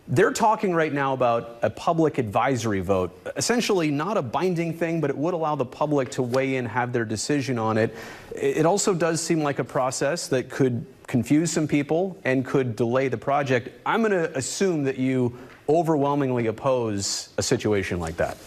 They're talking right now about a public advisory vote, essentially not a binding thing, but it would allow the public to weigh in, have their decision on it. It also does seem like a process that could confuse some people and could delay the project. I'm going to assume that you overwhelmingly oppose a situation like that.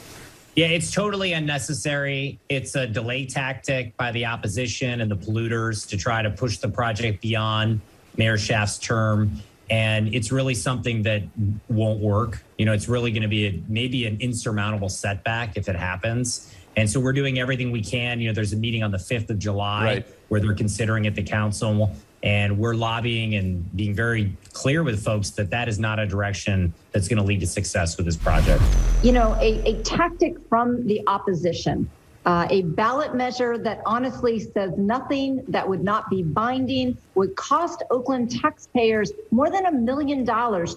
Yeah, it's totally unnecessary. It's a delay tactic by the opposition and the polluters to try to push the project beyond Mayor Schaaf's term. And it's really something that won't work. You know, it's really going to be maybe an insurmountable setback if it happens. And so we're doing everything we can. You know, there's a meeting on the 5th of July where they're considering at the council. And we're lobbying and being very clear with folks that that is not a direction that's going to lead to success with this project. You know, a tactic from the opposition, a ballot measure that honestly says nothing, that would not be binding, would cost Oakland taxpayers more than $1 million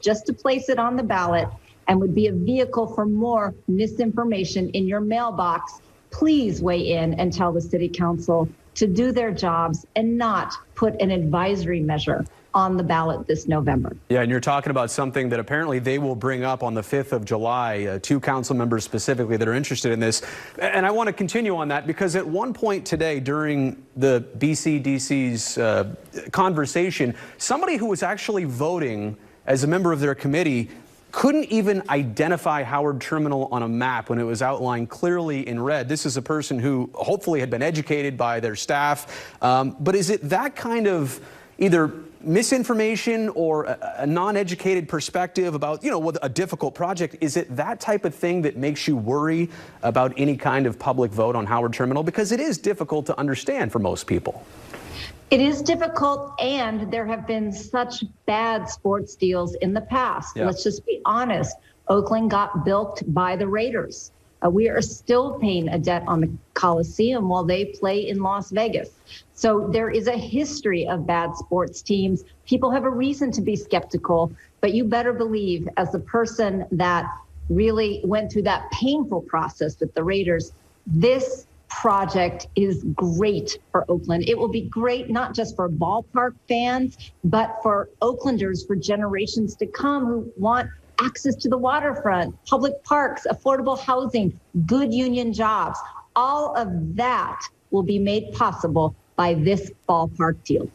just to place it on the ballot, and would be a vehicle for more misinformation in your mailbox. Please weigh in and tell the city council to do their jobs and not put an advisory measure on the ballot this November. Yeah, and you're talking about something that apparently they will bring up on the 5th of July, 2 council members specifically that are interested in this. And I want to continue on that because at one point today during the BCDC's conversation, somebody who was actually voting as a member of their committee couldn't even identify Howard Terminal on a map when it was outlined clearly in red. This is a person who hopefully had been educated by their staff. But is it that kind of either misinformation or a non-educated perspective about, you know, what a difficult project? Is it that type of thing that makes you worry about any kind of public vote on Howard Terminal? Because it is difficult to understand for most people. It is difficult, and there have been such bad sports deals in the past. Yeah. Let's just be honest. Oakland got bilked by the Raiders. We are still paying a debt on the Coliseum while they play in Las Vegas. So there is a history of bad sports teams. People have a reason to be skeptical, but you better believe, as the person that really went through that painful process with the Raiders, this project is great for Oakland. It will be great not just for ballpark fans, but for Oaklanders for generations to come who want access to the waterfront, public parks, affordable housing, good union jobs. All of that will be made possible by this ballpark deal.